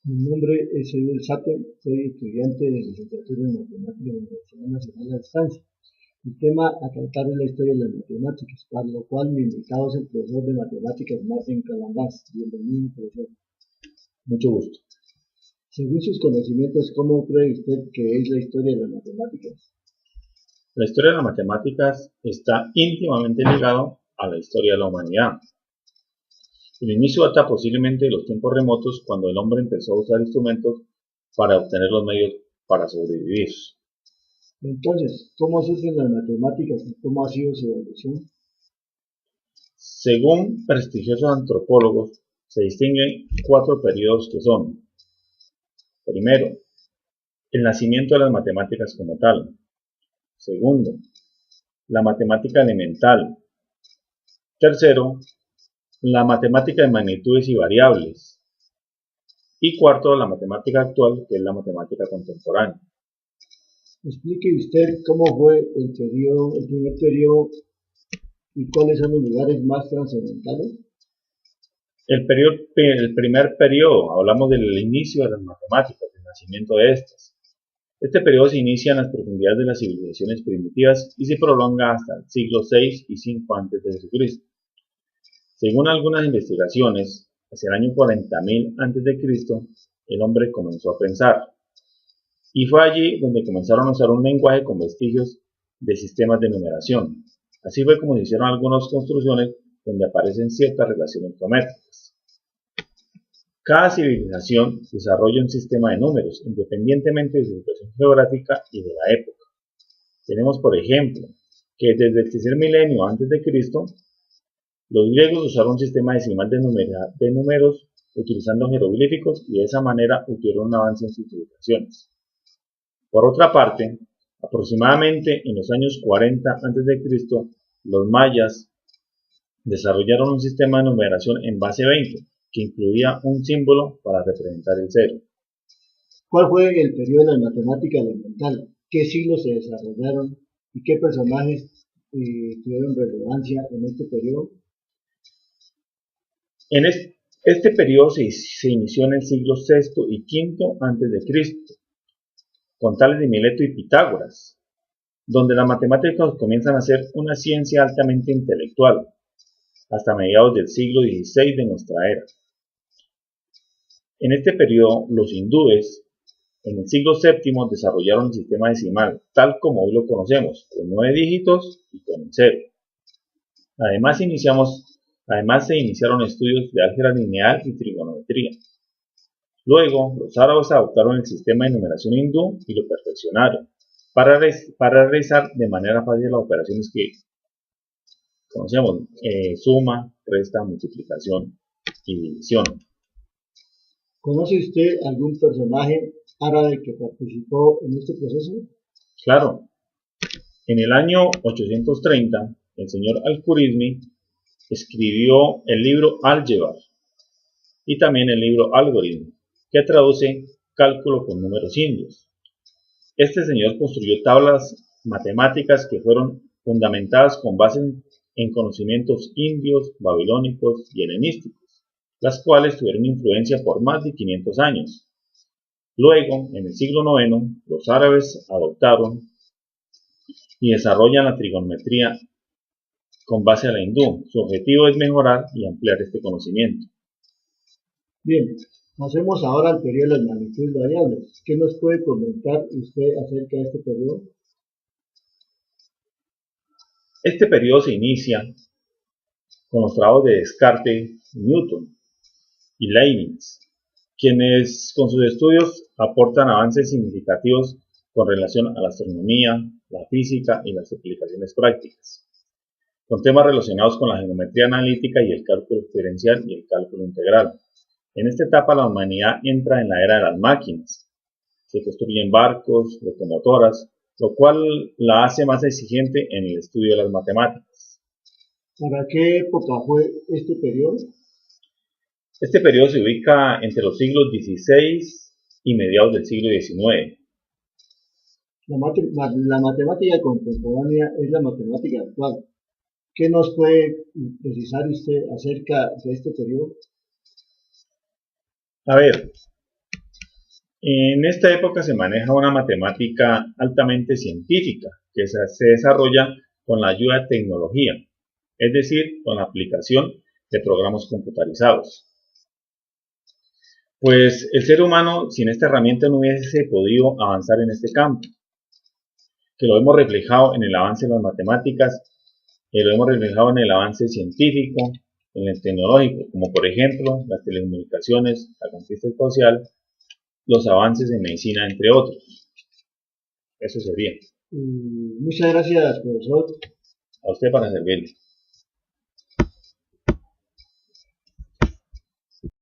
Mi nombre es Edel Sato, soy estudiante de licenciatura en matemáticas de la Universidad Nacional de Distancia. El tema a tratar es la historia de las matemáticas, para lo cual mi invitado es el profesor de matemáticas Martín Calambás. Bienvenido, profesor. Mucho gusto. Según sus conocimientos, ¿cómo cree usted que es la historia de las matemáticas? La historia de las matemáticas está íntimamente ligada a la historia de la humanidad. El inicio data posiblemente de los tiempos remotos cuando el hombre empezó a usar instrumentos para obtener los medios para sobrevivir. Entonces, ¿cómo surgen las matemáticas y cómo ha sido su evolución? Según prestigiosos antropólogos, se distinguen cuatro periodos que son: primero, el nacimiento de las matemáticas como tal; segundo, la matemática elemental; tercero, la matemática de magnitudes y variables; y cuarto, la matemática actual, que es la matemática contemporánea. Explique usted cómo fue el primer periodo y cuáles son los lugares más trascendentales. El primer periodo, hablamos del inicio de las matemáticas, del nacimiento de estas. Este periodo se inicia en las profundidades de las civilizaciones primitivas y se prolonga hasta el siglo VI y V a.C. Según algunas investigaciones, hacia el año 40.000 a.C., el hombre comenzó a pensar, y fue allí donde comenzaron a usar un lenguaje con vestigios de sistemas de numeración. Así fue como se hicieron algunas construcciones donde aparecen ciertas relaciones geométricas. Cada civilización desarrolla un sistema de números, independientemente de su situación geográfica y de la época. Tenemos, por ejemplo, que desde el tercer milenio antes de Cristo, los griegos usaron un sistema decimal de números utilizando jeroglíficos, y de esa manera tuvieron un avance en sus civilizaciones. Por otra parte, aproximadamente en los años 40 a.C., los mayas desarrollaron un sistema de numeración en base 20, que incluía un símbolo para representar el cero. ¿Cuál fue el periodo de la matemática elemental? ¿Qué siglos se desarrollaron y qué personajes tuvieron relevancia en este periodo? En este periodo se inició en el siglo VI y V a.C., con Tales de Mileto y Pitágoras, donde las matemáticas comienzan a ser una ciencia altamente intelectual, hasta mediados del siglo XVI de nuestra era. En este periodo, los hindúes, en el siglo VII, desarrollaron el sistema decimal, tal como hoy lo conocemos, con 9 dígitos y con el cero. Además se iniciaron estudios de álgebra lineal y trigonometría. Luego, los árabes adoptaron el sistema de numeración hindú y lo perfeccionaron para realizar de manera fácil las operaciones que conocemos: suma, resta, multiplicación y división. ¿Conoce usted algún personaje árabe que participó en este proceso? Claro, en el año 830, el señor Al-Khwarizmi escribió el libro Álgebra y también el libro Algoritmo, que traduce cálculo con números indios. Este señor construyó tablas matemáticas que fueron fundamentadas con base en conocimientos indios, babilónicos y helenísticos, las cuales tuvieron influencia por más de 500 años. Luego, en el siglo IX, los árabes adoptaron y desarrollan la trigonometría con base a la hindú. Su objetivo es mejorar y ampliar este conocimiento. Bien, pasemos ahora al periodo de las magnitudes variables. ¿Qué nos puede comentar usted acerca de este periodo? Este periodo se inicia con los trabajos de Descartes, Newton y Leibniz, quienes con sus estudios aportan avances significativos con relación a la astronomía, la física y las aplicaciones prácticas, con temas relacionados con la geometría analítica y el cálculo diferencial y el cálculo integral. En esta etapa la humanidad entra en la era de las máquinas. Se construyen barcos, locomotoras, lo cual la hace más exigente en el estudio de las matemáticas. ¿Para qué época fue este periodo? Este periodo se ubica entre los siglos XVI y mediados del siglo XIX. La matemática contemporánea es la matemática actual. ¿Qué nos puede precisar usted acerca de este periodo? A ver, En esta época se maneja una matemática altamente científica que se desarrolla con la ayuda de tecnología, es decir, con la aplicación de programas computarizados. Pues el ser humano sin esta herramienta no hubiese podido avanzar en este campo, que lo hemos reflejado en el avance de las matemáticas, lo hemos reflejado en el avance científico, en el tecnológico, como por ejemplo las telecomunicaciones, la conquista espacial, los avances en medicina, entre otros. Eso sería. Muchas gracias, profesor. A usted para servirle.